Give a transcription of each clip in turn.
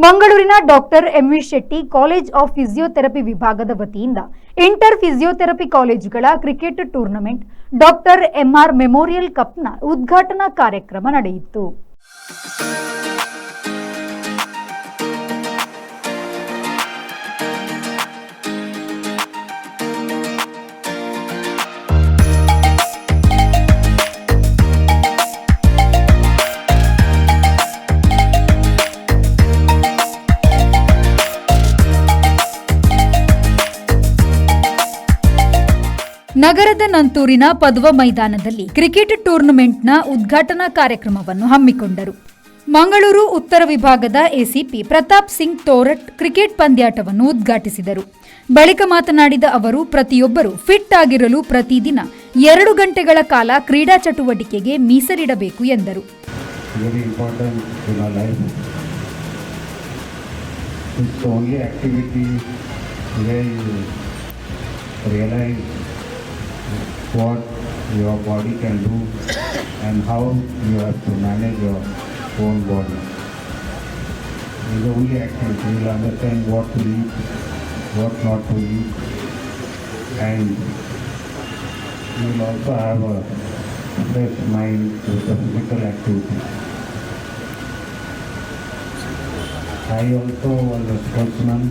ಮಂಗಳೂರಿನ doctor M V Shetty college of physiotherapy ವಿಭಾಗದ ವತಿಯಿಂದ ಇಂಟರ್ ಫಿಸಿಯೋಥೆರಪಿ ಕಾಲೇಜುಗಳ cricket tournament doctor M R memorial ಕಪ್ನ ಉದ್ಘಾಟನಾ ಕಾರ್ಯಕ್ರಮ ನಡೆಯಿತು. ನಗರದ ನಂತೂರಿನ ಪದ್ವ ಮೈದಾನದಲ್ಲಿ ಕ್ರಿಕೆಟ್ ಟೂರ್ನಮೆಂಟ್ನ ಉದ್ಘಾಟನಾ ಕಾರ್ಯಕ್ರಮವನ್ನು ಹಮ್ಮಿಕೊಂಡರು. ಮಂಗಳೂರು ಉತ್ತರ ವಿಭಾಗದ ಎಸಿಪಿ ಪ್ರತಾಪ್ ಸಿಂಗ್ ತೋರಟ್ ಕ್ರಿಕೆಟ್ ಪಂದ್ಯಾಟವನ್ನು ಉದ್ಘಾಟಿಸಿದರು. ಬಳಿಕ ಮಾತನಾಡಿದ ಅವರು, ಪ್ರತಿಯೊಬ್ಬರು ಫಿಟ್ ಆಗಿರಲು ಪ್ರತಿದಿನ 2 ಗಂಟೆಗಳ ಕಾಲ ಕ್ರೀಡಾ ಚಟುವಟಿಕೆಗೆ ಮೀಸಲಿಡಬೇಕು ಎಂದರು. what your body can do and how you have to manage your own body. It is the only activity. You will understand what to eat, what not to eat, and you will also have a fresh mind with the physical activity. I also was a sportsman.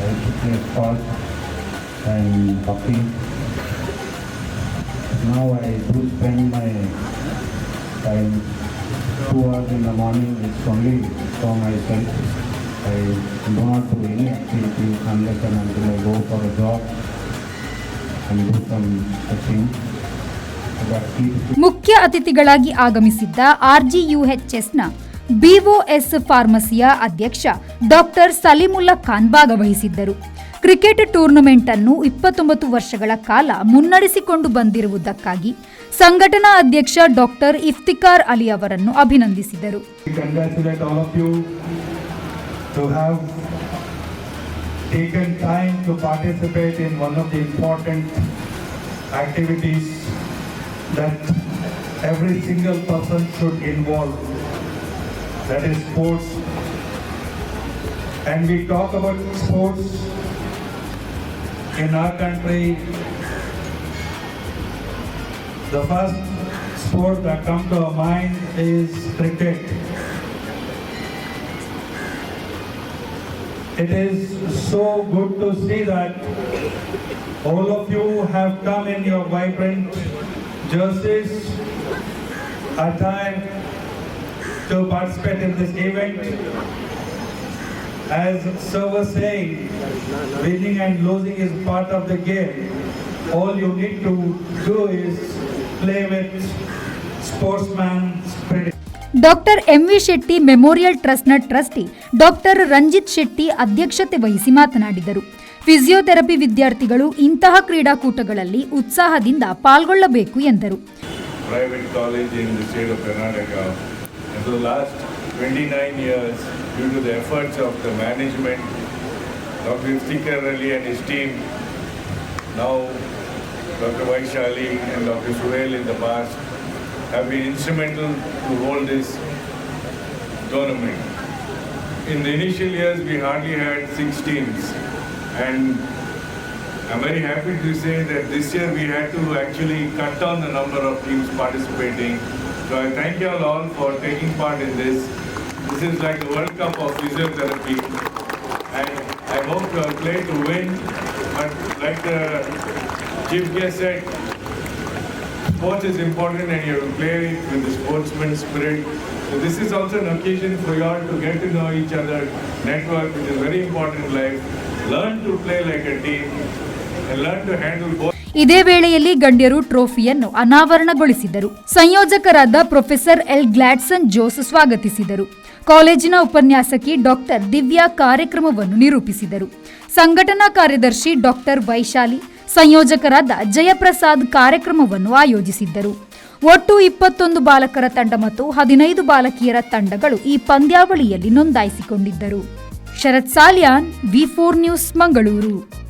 I used to play sports and hockey. Now I do spend my time 2 hours in the morning. It's only for myself. I do not do any activity unless and until I go for a job and do some things. ಮುಖ್ಯ ಅತಿಥಿಗಳಾಗಿ ಆಗಮಿಸಿದ್ದ ಆರ್ಜಿಯುಎಚ್ಎಸ್ನ BOS ಫಾರ್ಮಸಿಯ ಅಧ್ಯಕ್ಷ doctor ಸಲೀಮುಲ್ಲಾ Khan ಭಾಗವಹಿಸಿದ್ದರು. Cricket tournament ಅನ್ನು 29 ವರ್ಷಗಳ ಕಾಲ ಮುನ್ನಡೆಸಿಕೊಂಡು ಬಂದಿರುವುದಕ್ಕಾಗಿ ಸಂಘಟನಾ ಅಧ್ಯಕ್ಷ ಡಾಕ್ಟರ್ ಇಫ್ತಿಕಾರ್ ಅಲಿ ಅವರನ್ನು ಅಭಿನಂದಿಸಿದರು. That is sports, and we talk about sports in our country. The first sport that comes to our mind is cricket. It is so good to see that all of you have come in your vibrant jerseys, attire to participate in this event. As sir was saying, winning and losing is part of the game. All you need to do is play with sportsman spirit. Doctor M V Shetty memorial ಟ್ರಸ್ಟ್ನ trustee doctor Ranjith Shetty ಅಧ್ಯಕ್ಷತೆ ವಹಿಸಿ ಮಾತನಾಡಿದರು. Physiotherapy ವಿದ್ಯಾರ್ಥಿಗಳು ಇಂತಹ ಕ್ರೀಡಾಕೂಟಗಳಲ್ಲಿ ಉತ್ಸಾಹದಿಂದ ಪಾಲ್ಗೊಳ್ಳಬೇಕು ಎಂದರು. Private college in the state of Karnataka. And for the last 29 years, due to the efforts of the management, Dr. Iftikhar Ali and his team, now Dr. Vaishali and Dr. Suhail in the past, have been instrumental to hold this tournament. In the initial years, we hardly had 6 teams, and I'm very happy to say that this year we had to actually cut down the number of teams participating. So I thank you all for taking part in this. This is like the World Cup of physiotherapy, and I hope you are playing to win. But like the chief guest said, sports is important and you have to play with the sportsman spirit. So this is also an occasion for you all to get to know each other, network, which is very important in life. Learn to play like a team and learn to handle both. ಇದೇ ವೇಳೆಯಲ್ಲಿ ಗಣ್ಯರು ಟ್ರೋಫಿಯನ್ನು ಅನಾವರಣಗೊಳಿಸಿದರು. ಸಂಯೋಜಕರಾದ professor L Gladson Jose ಸ್ವಾಗತಿಸಿದರು. ಕಾಲೇಜಿನ ಉಪನ್ಯಾಸಕಿ doctor Divya ಕಾರ್ಯಕ್ರಮವನ್ನು ನಿರೂಪಿಸಿದರು. ಸಂಘಟನಾ ಕಾರ್ಯದರ್ಶಿ ಡಾಕ್ಟರ್ ವೈಶಾಲಿ, ಸಂಯೋಜಕರಾದ ಜಯಪ್ರಸಾದ್ ಕಾರ್ಯಕ್ರಮವನ್ನು ಆಯೋಜಿಸಿದ್ದರು. ಒಟ್ಟು 21 ಬಾಲಕರ ತಂಡ ಮತ್ತು 15 ಬಾಲಕಿಯರ ತಂಡಗಳು ಈ ಪಂದ್ಯಾವಳಿಯಲ್ಲಿ ನೋಂದಾಯಿಸಿಕೊಂಡಿದ್ದರು. ಶರತ್ ಸಾಲ್ಯಾನ್, ವಿ4 ನ್ಯೂಸ್, ಮಂಗಳೂರು.